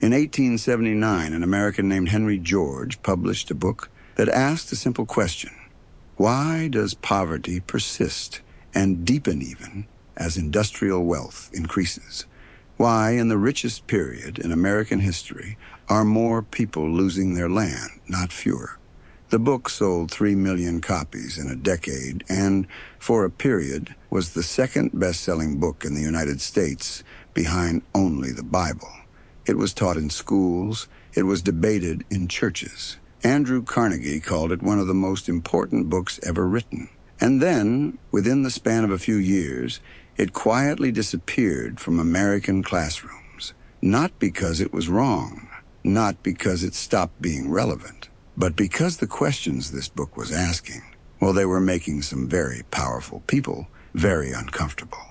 In 1879, an American named Henrygeorge published a book that asked a simple question: why does poverty persist and deepen even as industrial wealth increases? Why, in the richest period in American history, are more people losing their land, not fewer? The book sold 3 million copies in a decade and, for a period, was the second best-selling book in the United States, behind only the Bible. It was taught in schools. It was debated in churches. Andrew Carnegie called it one of the most important books ever written. And then, within the span of a few years, it quietly disappeared from American classrooms. Not because it was wrong, not because it stopped being relevant, but because the questions this book was asking, well, they were making some very powerful people very uncomfortable.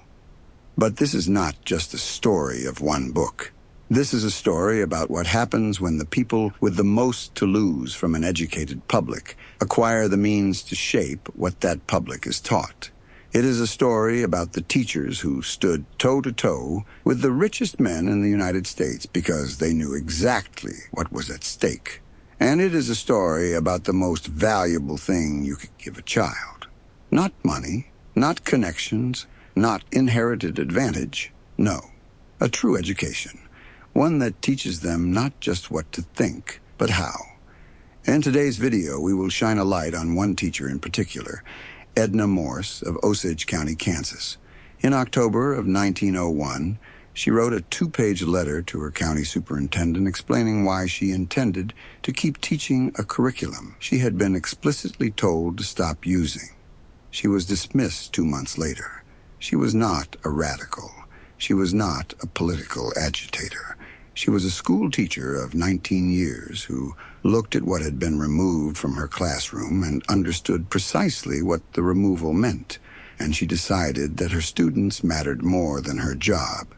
But this is not just a story of one book. This is a story about what happens when the people with the most to lose from an educated public acquire the means to shape what that public is taught. It is a story about the teachers who stood toe-to-toe with the richest men in the United States because they knew exactly what was at stake. And it is a story about the most valuable thing you could give a child. Not money, not connections, not inherited advantage. No, a true education. One that teaches them not just what to think, but how. In today's video, we will shine a light on one teacher in particular, Edna Morse of Osage County, Kansas. In October of 1901, she wrote a 2-page letter to her county superintendent explaining why she intended to keep teaching a curriculum she had been explicitly told to stop using. She was dismissed 2 months later. She was not a radical. She was not a political agitator. She was a school teacher of 19 years who looked at what had been removed from her classroom and understood precisely what the removal meant, and she decided that her students mattered more than her job.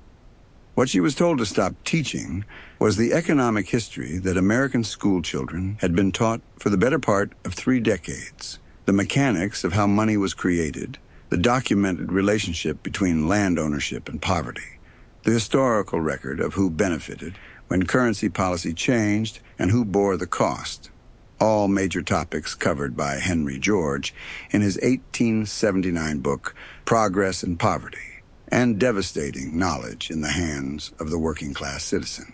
What she was told to stop teaching was the economic history that American school children had been taught for the better part of 3 decades, the mechanics of how money was created, the documented relationship between land ownership and poverty, the historical record of who benefited when currency policy changed and who bore the cost. All major topics covered by Henrygeorge in his 1879 book, Progress and Poverty, and devastating knowledge in the hands of the working-class citizen.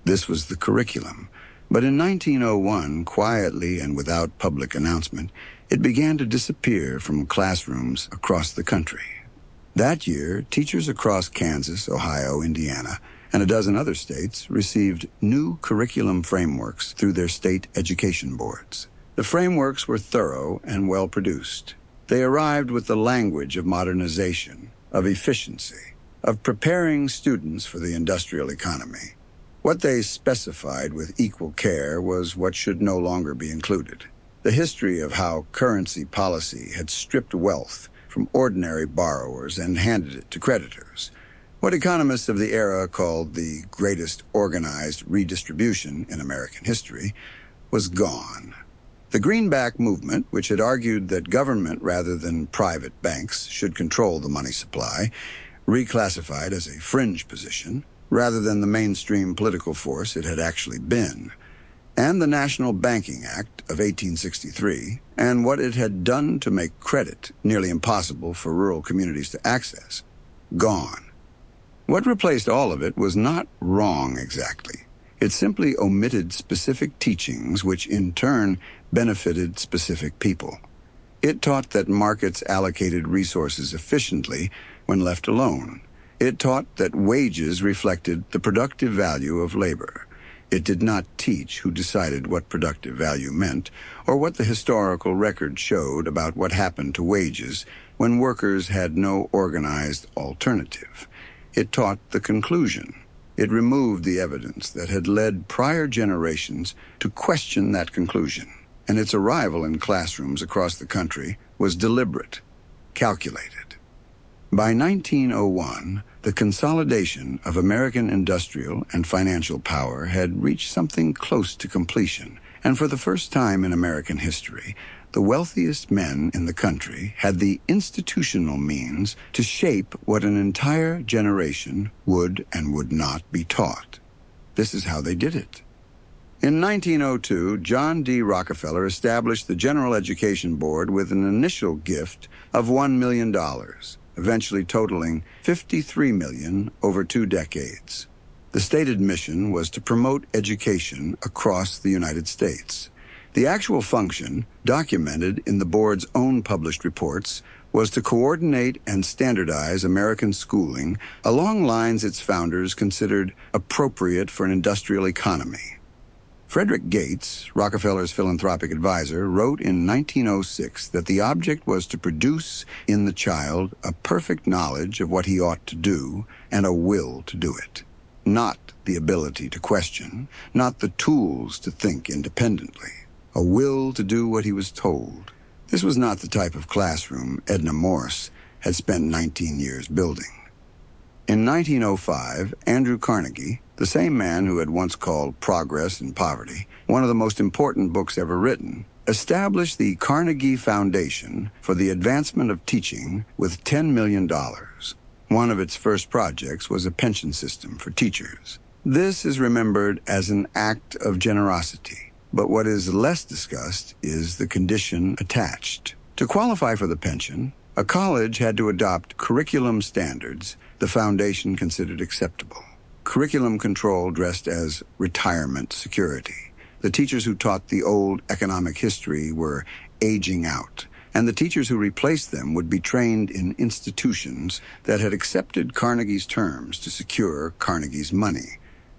This was the curriculum, but in 1901, quietly and without public announcement, it began to disappear from classrooms across the country. That year, teachers across Kansas, Ohio, Indiana, and a dozen other states received new curriculum frameworks through their state education boards. The frameworks were thorough and well-produced. They arrived with the language of modernization, of efficiency, of preparing students for the industrial economy. What they specified with equal care was what should no longer be included: the history of how currency policy had stripped wealth from ordinary borrowers and handed it to creditors. What economists of the era called the greatest organized redistribution in American history was gone. The Greenback movement, which had argued that government rather than private banks should control the money supply, reclassified as a fringe position rather than the mainstream political force it had actually been, and the National Banking Act of 1863, and what it had done to make credit nearly impossible for rural communities to access, gone. What replaced all of it was not wrong exactly. It simply omitted specific teachings which in turn benefited specific people. It taught that markets allocated resources efficiently when left alone. It taught that wages reflected the productive value of labor. It did not teach who decided what productive value meant, or what the historical record showed about what happened to wages when workers had no organized alternative. It taught the conclusion. It removed the evidence that had led prior generations to question that conclusion, and its arrival in classrooms across the country was deliberate, calculated. By 1901, the consolidation of American industrial and financial power had reached something close to completion, and for the first time in American history, the wealthiest men in the country had the institutional means to shape what an entire generation would and would not be taught. This is how they did it. In 1902, John D. Rockefeller established the General Education Board with an initial gift of $1 million, eventually totaling $53 million over 2 decades. The stated mission was to promote education across the United States. The actual function, documented in the board's own published reports, was to coordinate and standardize American schooling along lines its founders considered appropriate for an industrial economy. Frederick Gates, Rockefeller's philanthropic advisor, wrote in 1906 that the object was to produce in the child a perfect knowledge of what he ought to do and a will to do it. Not the ability to question, not the tools to think independently. A will to do what he was told. This was not the type of classroom Edna Morse had spent 19 years building. In 1905, Andrew Carnegie, the same man who had once called Progress and Poverty one of the most important books ever written, established the Carnegie Foundation for the Advancement of Teaching with $10 million. One of its first projects was a pension system for teachers. This is remembered as an act of generosity, but what is less discussed is the condition attached. To qualify for the pension, a college had to adopt curriculum standards the foundation considered acceptable. Curriculum control dressed as retirement security. The teachers who taught the old economic history were aging out, and the teachers who replaced them would be trained in institutions that had accepted Carnegie's terms to secure Carnegie's money.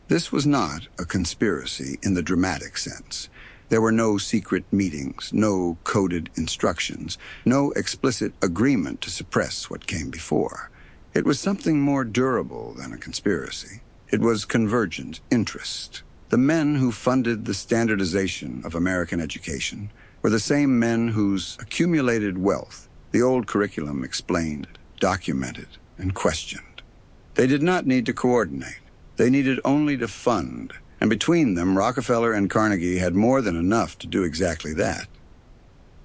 This was not a conspiracy in the dramatic sense. There were no secret meetings, no coded instructions, no explicit agreement to suppress what came before. It was something more durable than a conspiracy. It was convergent interest. The men who funded the standardization of American education were the same men whose accumulated wealth the old curriculum explained, documented, and questioned. They did not need to coordinate. They needed only to fund, and between them, Rockefeller and Carnegie had more than enough to do exactly that.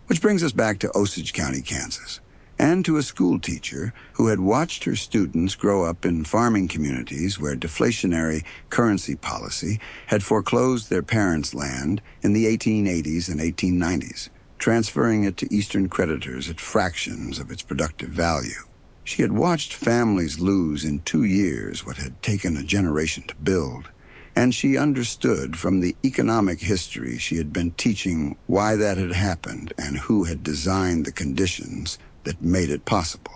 Which brings us back to Osage County, Kansas, and to a school teacher who had watched her students grow up in farming communities where deflationary currency policy had foreclosed their parents' land in the 1880s and 1890s, transferring it to Eastern creditors at fractions of its productive value. She had watched families lose in 2 years what had taken a generation to build, and she understood from the economic history she had been teaching why that had happened and who had designed the conditions that made it possible.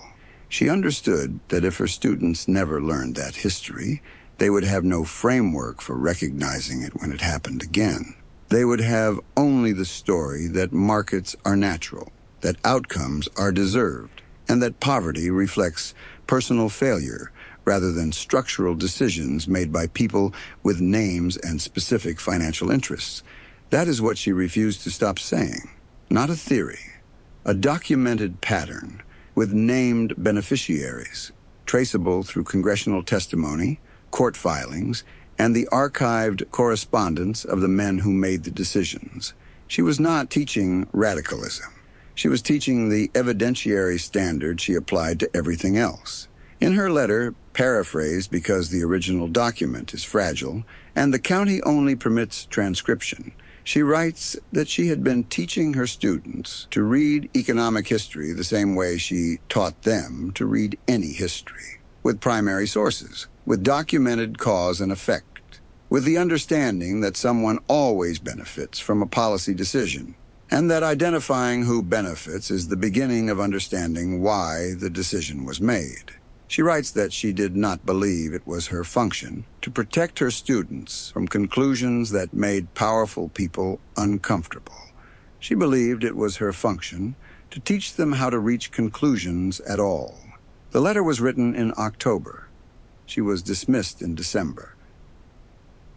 She understood that if her students never learned that history, they would have no framework for recognizing it when it happened again. They would have only the story that markets are natural, that outcomes are deserved, and that poverty reflects personal failure rather than structural decisions made by people with names and specific financial interests. That is what she refused to stop saying. Not a theory. A documented pattern with named beneficiaries, traceable through congressional testimony, court filings, and the archived correspondence of the men who made the decisions. She was not teaching radicalism. She was teaching the evidentiary standard she applied to everything else. In her letter, paraphrased because the original document is fragile and the county only permits transcription, she writes that she had been teaching her students to read economic history the same way she taught them to read any history, with primary sources, with documented cause and effect, with the understanding that someone always benefits from a policy decision, and that identifying who benefits is the beginning of understanding why the decision was made. She writes that she did not believe it was her function to protect her students from conclusions that made powerful people uncomfortable. She believed it was her function to teach them how to reach conclusions at all. The letter was written in October. She was dismissed in December.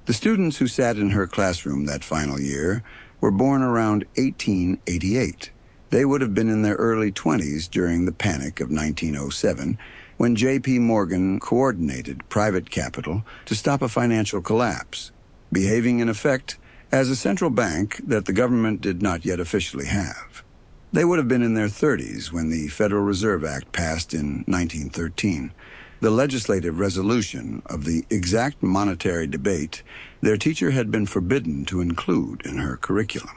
The students who sat in her classroom that final year were born around 1888. They would have been in their early 20s during the panic of 1907, when J.P. Morgan coordinated private capital to stop a financial collapse, behaving in effect as a central bank that the government did not yet officially have. They would have been in their 30s when the Federal Reserve Act passed in 1913. the legislative resolution of the exact monetary debate their teacher had been forbidden to include in her curriculum.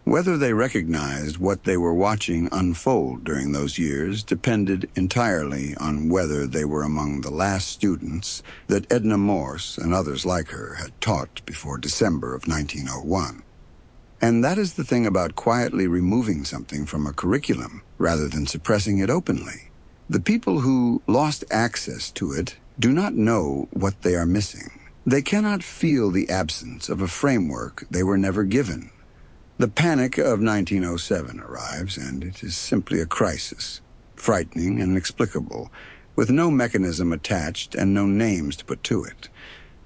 Whether they recognized what they were watching unfold during those years depended entirely on whether they were among the last students that Edna Morse and others like her had taught before December of 1901. And that is the thing about quietly removing something from a curriculum rather than suppressing it openly. The people who lost access to it do not know what they are missing. They cannot feel the absence of a framework they were never given. The panic of 1907 arrives, and it is simply a crisis, frightening and inexplicable, with no mechanism attached and no names to put to it.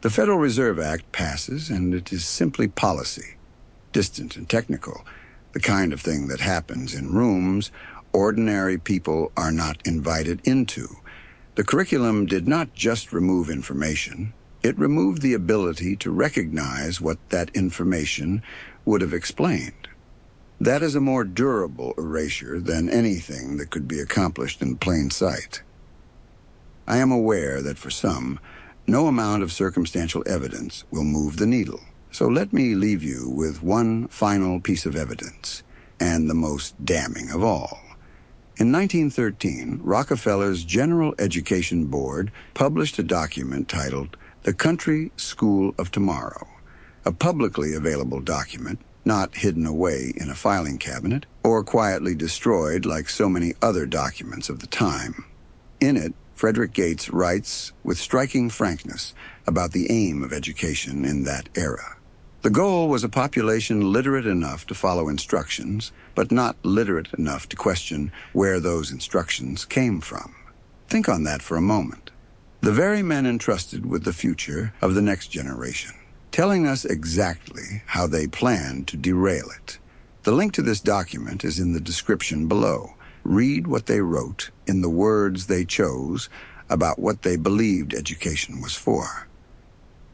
The Federal Reserve Act passes, and it is simply policy, distant and technical, the kind of thing that happens in rooms ordinary people are not invited into. The curriculum did not just remove information, it removed the ability to recognize what that information would have explained. That is a more durable erasure than anything that could be accomplished in plain sight. I am aware that for some, no amount of circumstantial evidence will move the needle. So let me leave you with one final piece of evidence, and the most damning of all. In 1913, Rockefeller's generaleducationboard published a document titled The Country School of Tomorrow, a publicly available document, not hidden away in a filing cabinet or quietly destroyed like so many other documents of the time. In it, Frederick Gates writes with striking frankness about the aim of education in that era. The goal was a population literate enough to follow instructions, but not literate enough to question where those instructions came from. Think on that for a moment. The very men entrusted with the future of the next generation, telling us exactly how they plan to derail it. The link to this document is in the description below. Read what they wrote in the words they chose about what they believed education was for.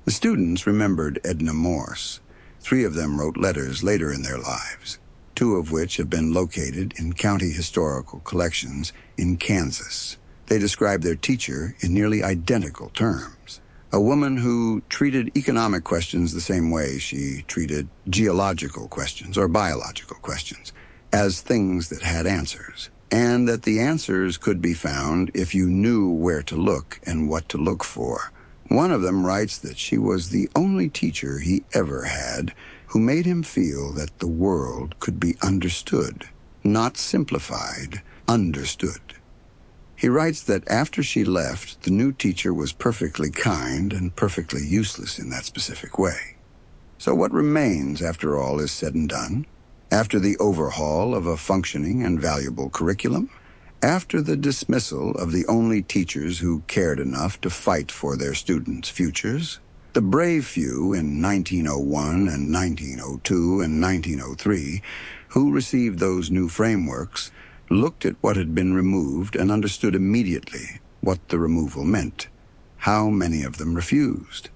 The students remembered Edna Morse. 3 of them wrote letters later in their lives, 2 of which have been located in county historical collections in Kansas. They described their teacher in nearly identical terms. A woman who treated economic questions the same way she treated geological questions or biological questions, as things that had answers, and that the answers could be found if you knew where to look and what to look for. One of them writes that she was the only teacher he ever had who made him feel that the world could be understood, not simplified, understood. He writes that after she left, the new teacher was perfectly kind and perfectly useless in that specific way. So what remains after all is said and done? After the overhaul of a functioning and valuable curriculum? After the dismissal of the only teachers who cared enough to fight for their students' futures? The brave few in 1901 and 1902 and 1903 who received those new frameworks looked at what had been removed and understood immediately what the removal meant. How many of them refused?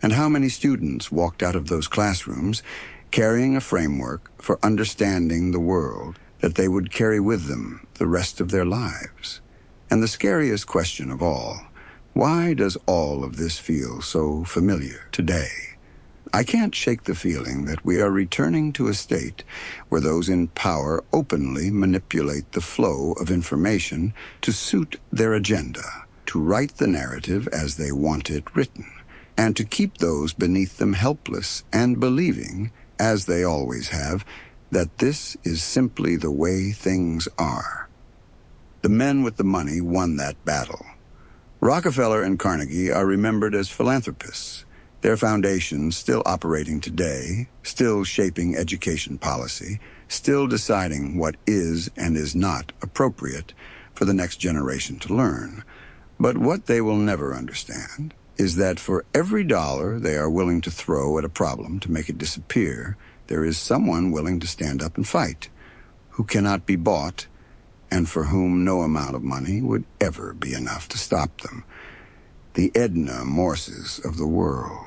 And how many students walked out of those classrooms carrying a framework for understanding the world that they would carry with them the rest of their lives? And the scariest question of all, why does all of this feel so familiar today? I can't shake the feeling that we are returning to a state where those in power openly manipulate the flow of information to suit their agenda, to write the narrative as they want it written, and to keep those beneath them helpless and believing, as they always have, that this is simply the way things are. The men with the money won that battle. Rockefeller and Carnegie are remembered as philanthropists, their foundations still operating today, still shaping education policy, still deciding what is and is not appropriate for the next generation to learn. But what they will never understand is that for every dollar they are willing to throw at a problem to make it disappear, there is someone willing to stand up and fight, who cannot be bought, and for whom no amount of money would ever be enough to stop them. The Edna Morses of the world.